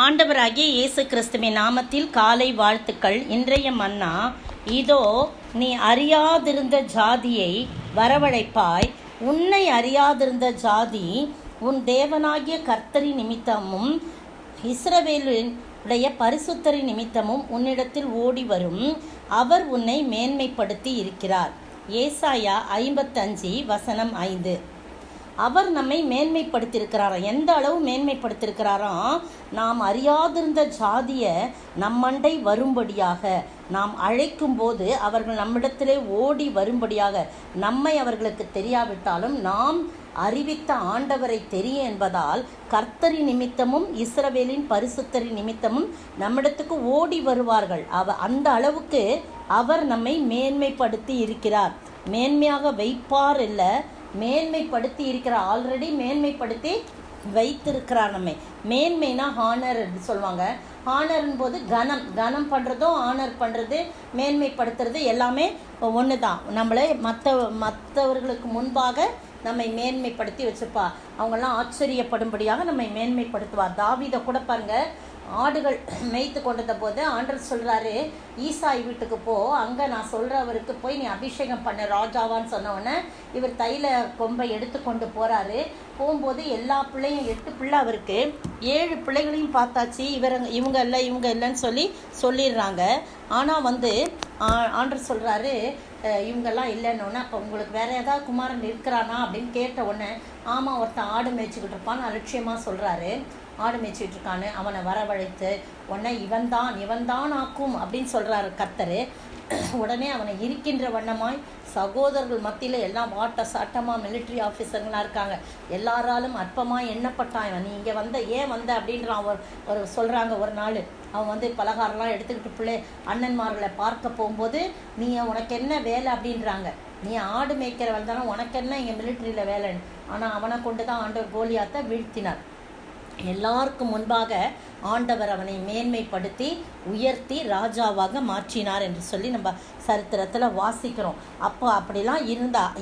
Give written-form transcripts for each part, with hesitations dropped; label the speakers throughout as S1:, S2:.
S1: ஆண்டவராகிய இயேசு கிறிஸ்துவின் நாமத்தில் காலை வாழ்த்துக்கள். இன்றைய மன்னா, இதோ நீ அறியாதிருந்த ஜாதியை வரவழைப்பாய், உன்னை அறியாதிருந்த ஜாதி உன் தேவனாகிய கர்த்தரின் நிமித்தமும் இஸ்ரவேலுடைய பரிசுத்தரின் நிமித்தமும் உன்னிடத்தில் ஓடி வரும். அவர் உன்னை மேன்மைப்படுத்தி இருக்கிறார். ஏசாயா 55:5. அவர் நம்மை மேன்மைப்படுத்தியிருக்கிறாராம். எந்த அளவு மேன்மைப்படுத்தியிருக்கிறாராம்? நாம் அறியாதிருந்த ஜாதியை நம்மண்டை வரும்படியாக நாம் அழைக்கும் போது அவர்கள் நம்மிடத்திலே ஓடி வரும்படியாக, நம்மை அவர்களுக்கு தெரியாவிட்டாலும் நாம் அறிவித்த ஆண்டவரை தெரியும் என்பதால் கர்த்தரின் நிமித்தமும் இஸ்ரவேலின் பரிசுத்தரின் நிமித்தமும் நம்மிடத்துக்கு ஓடி வருவார்கள். அந்த அளவுக்கு அவர் நம்மை மேன்மைப்படுத்தி இருக்கிறார். மேன்மையாக வைப்பார் இல்லை, மேன்மைப்படுத்தி இருக்கிறார். ஆல்ரெடி மேன்மைப்படுத்தி வைத்திருக்கிறார். நம்மை மேன்மைனா ஹானர் சொல்லுவாங்க. ஹானர்ன் போது கனம் பண்ணுறதும் ஹானர் பண்ணுறது, மேன்மைப்படுத்துறது எல்லாமே ஒன்று தான். நம்மளை மற்றவர்களுக்கு முன்பாக நம்மை மேன்மைப்படுத்தி வச்சுப்பா. அவங்கெல்லாம் ஆச்சரியப்படும்படியாக நம்மை மேன்மைப்படுத்துவார். தாவீதை கூட பாருங்க, ஆடுகள் மேய்த்து கொண்டத போது ஆண்டவர் சொல்கிறாரு, ஈசாய் வீட்டுக்கு போ, அங்கே நான் சொல்கிறவருக்கு போய் நீ அபிஷேகம் பண்ண ராஜாவான்னு சொன்னவொடனே இவர் தைல கொம்பை எடுத்து கொண்டு போகிறாரு. போகும்போது எல்லா பிள்ளையும் 8 பிள்ளை, அவருக்கு 7 பிள்ளைகளையும் பார்த்தாச்சு. இவங்க இல்லைன்னு சொல்லிடுறாங்க. ஆனால் ஆண்டவர் சொல்கிறாரு, இவங்கெல்லாம் இல்லைன்னொன்னே, அப்போ உங்களுக்கு வேறு ஏதாவது குமாரன் இருக்கிறானா அப்படின்னு கேட்ட உடனே, ஆமாம் ஒருத்தன் ஆடு மேய்ச்சிக்கிட்டு இருப்பான்னு அலட்சியமாக சொல்கிறாரு. ஆடு மேய்ச்சிட்டு இருக்கான்னு அவனை வரவழைத்து உடனே இவன்தான் ஆக்கும் அப்படின்னு சொல்கிறாரு கர்த்தர். உடனே அவனை இருக்கின்ற வண்ணமாய் சகோதரர்கள் மத்தியில் எல்லாம் வாட்ட சாட்டமாக மிலிட்ரி ஆஃபீஸருங்களாக இருக்காங்க. எல்லாராலும் அற்பமாக எண்ணப்பட்டான். இவன் நீ இங்கே ஏன் வந்த அப்படின்றான். ஒரு சொல்கிறாங்க, ஒரு நாள் அவன் பலகாரம்லாம் எடுத்துக்கிட்டு பிள்ளை அண்ணன்மார்களை பார்க்க போகும்போது, நீ உனக்கு என்ன வேலை அப்படின்றாங்க. நீ ஆடு மேய்க்கிறவன் தானே, உனக்கு என்ன இங்கே மிலிட்ரியில் வேலைன்னு. ஆனால் அவனை கொண்டு தான் ஆண்டவர் கோலியாத்தை வீழ்த்தினார். எல்லாருக்கும் முன்பாக ஆண்டவர் அவனை மேன்மைப்படுத்தி உயர்த்தி ராஜாவாக மாற்றினார் என்று சொல்லி நம்ம சரித்திரத்தில் வாசிக்கிறோம். அப்போ அப்படிலாம்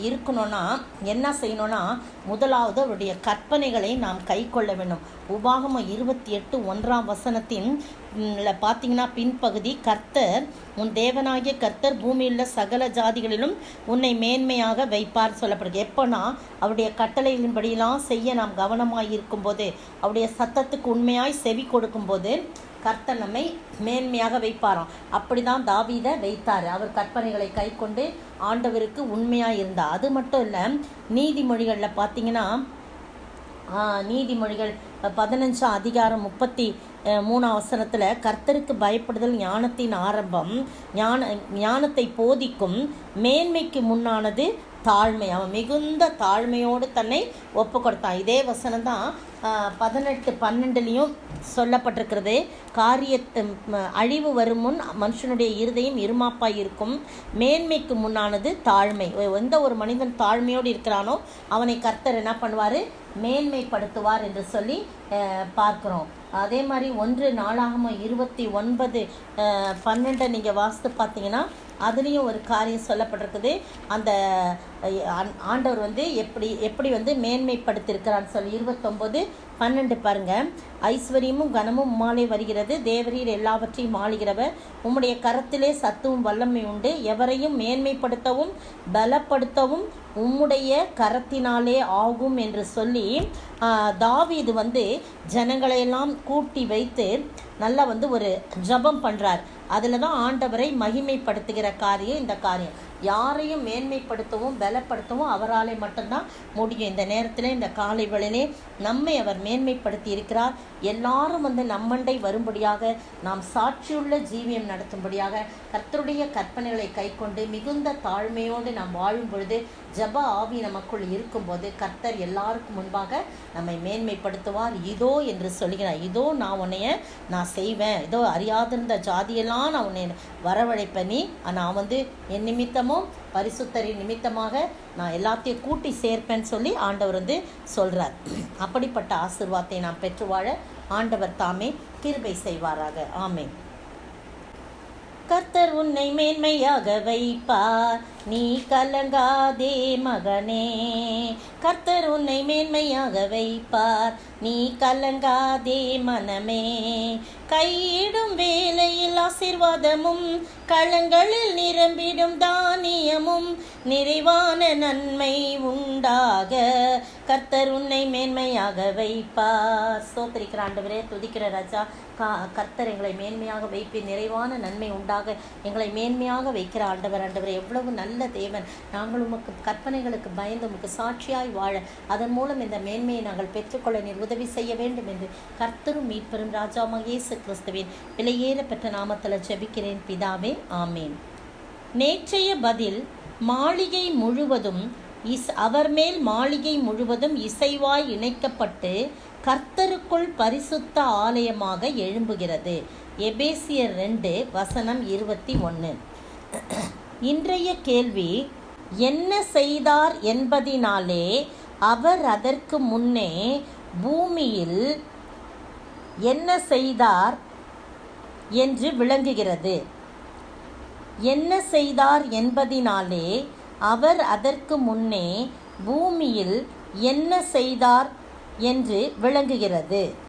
S1: இருக்கணும்னா என்ன செய்யணும்னா, முதலாவது அவருடைய கற்பனைகளை நாம் கை கொள்ள வேண்டும். உபாகமம் 28:1 பார்த்தீங்கன்னா பின்பகுதி, கர்த்தர் உன் தேவனாகிய கர்த்தர் பூமியில் சகல ஜாதிகளிலும் உன்னை மேன்மையாக வைப்பார் சொல்லப்படுது. எப்போனா அவருடைய கட்டளைகளின்படியெல்லாம் செய்ய நாம் கவனமாக இருக்கும்போது, அவருடைய சத்தத்துக்கு உண்மையாய் செவி கொடுக்கும்போது கர்த்தர் நம்மை மேன்மையாக வைப்பாராம். அப்படி தான் தாவீதை வைத்தார். அவர் கற்பனைகளை கை கொண்டு ஆண்டவருக்கு உண்மையாக இருந்தார். அது மட்டும் இல்லை, நீதிமொழிகளில் பார்த்தீங்கன்னா, நீதிமொழிகள் 15:33 கர்த்தருக்கு பயப்படுதல் ஞானத்தின் ஆரம்பம், ஞானத்தை போதிக்கும், மேன்மைக்கு முன்னானது தாழ்மை. அவன் மிகுந்த தாழ்மையோடு தன்னை ஒப்பு கொடுத்தான். இதே வசனம் தான் 18:12 சொல்லப்பட்டிருக்கிறது. காரியத்தை அழிவு வரும் முன் மனுஷனுடைய இருதயம் இருமாப்பாய் இருக்கும், மேன்மைக்கு முன்னானது தாழ்மை. எந்த ஒரு மனிதன் தாழ்மையோடு இருக்கிறானோ அவனை கர்த்தர் என்ன பண்ணுவார்? மேன்மைப்படுத்துவார் என்று சொல்லி பார்க்குறோம். அதே மாதிரி 1 நாளாகமம் 29:12 நீங்கள் வாசித்து பார்த்தீங்கன்னா அதுலேயும் ஒரு காரியம் சொல்லப்பட்டிருக்குது. அந்த ஆண்டவர் எப்படி மேன்மைப்படுத்தியிருக்கிறான்னு சொல்லி 29:12 பாருங்கள். ஐஸ்வர்யமும் கனமும் உம்மாலே வருகிறது, தேவரீர் எல்லாவற்றையும் ஆளுகிறவர், உம்முடைய கரத்திலே சத்துவும் வல்லமை உண்டு, எவரையும் மேன்மைப்படுத்தவும் பலப்படுத்தவும் உம்முடைய கரத்தினாலே ஆகும் என்று சொல்லி தாவீது ஜனங்களையெல்லாம் கூட்டி வைத்து நல்லா ஒரு ஜபம் பண்ணுறார். அதில் தான் ஆண்டவரை மகிமைப்படுத்துகிற காரியம் இந்த காரியம். யாரையும் மேன்மைப்படுத்தவும் பலப்படுத்தவும் அவராலே மட்டும்தான் முடியும். இந்த நேரத்தில் இந்த காலை வேளையிலே நம்மை அவர் மேன்மைப்படுத்தி இருக்கிறார். எல்லாரும் நம்மண்டை வரும்படியாக, நாம் சாட்சியுள்ள ஜீவியம் நடத்தும்படியாக, கர்த்தருடைய கற்பனைகளை கை கொண்டு மிகுந்த தாழ்மையோடு நாம் வாழும் பொழுது, ஜப ஆவி நமக்குள் இருக்கும்போது கர்த்தர் எல்லாருக்கும் முன்பாக நம்மை மேன்மைப்படுத்துவார். இதோ என்று சொல்கிறார், இதோ நான் நான் செய்வேன், இதோ அறியாதிருந்த ஜாதியெல்லாம் நான் உன்னை வரவழைப்பேன், நீ நான் என் நிமித்தமும் பரிசுத்தரின் நிமித்தமாக நான் எல்லாத்தையும் கூட்டி சேர்ப்பேன்னு சொல்லி ஆண்டவர் சொல்கிறார். அப்படிப்பட்ட ஆசீர்வாதத்தை நாம் பெற்று வாழ ஆண்டவர் தாமே கிருபை செய்வாராக. ஆமென். கர்த்தர் உன்னை மேன்மையாக வைப்பார், நீ கலங்காதே மகனே, கர்த்தர் உன்னை மேன்மையாக வைப்பார். நீ கலங்காதே மனமே, கையிடும் வேளையில் ஆசீர்வாதமும், களங்களில் நிரம்பிடும் தானியமும், நிறைவான நன்மை உண்டாக கர்த்தர் உன்னை மேன்மையாக வைப்பார். ஸ்தோத்திரிக்கிற ஆண்டவரே, துதிக்கிற ராஜா, கர்த்தர் எங்களை மேன்மையாக வைப்பீர். நிறைவான நன்மை உண்டாக எங்களை மேன்மையாக வைக்கிற ஆண்டவர். ஆண்டவரே, எவ்வளவு நல்ல தேவன். நாங்கள் உமக்கு கற்பனைகளுக்கு பயந்து உமக்கு சாட்சியாய் வாழ, அதன் மூலம் இந்த மேன்மையை நாங்கள் பெற்றுக்கொள்ள நீர் உதவி செய்ய வேண்டும் என்று கர்த்தரும் மீட்பெரும் ராஜாவாகிய இயேசு கிறிஸ்துவின் விலையேற பெற்ற நாமத்தில் ஜெபிக்கிறேன் பிதாவே, ஆமேன். நேற்றைய பதில், மாளிகை முழுவதும் அவர் மேல் மாளிகை முழுவதும் இசைவாய் இணைக்கப்பட்டு கர்த்தருக்குள் பரிசுத்த ஆலயமாக எழும்புகிறது. எபேசியர் 2:21. இன்றைய கேள்வி, என்ன செய்தார் என்பதினாலே அவர் அதற்கு முன்னே பூமியில் என்ன செய்தார் என்று விளங்குகிறது. என்ன செய்தார் என்பதினாலே அவர் அதற்கு முன்னே பூமியில் என்ன செய்தார் என்று விளங்குகிறது.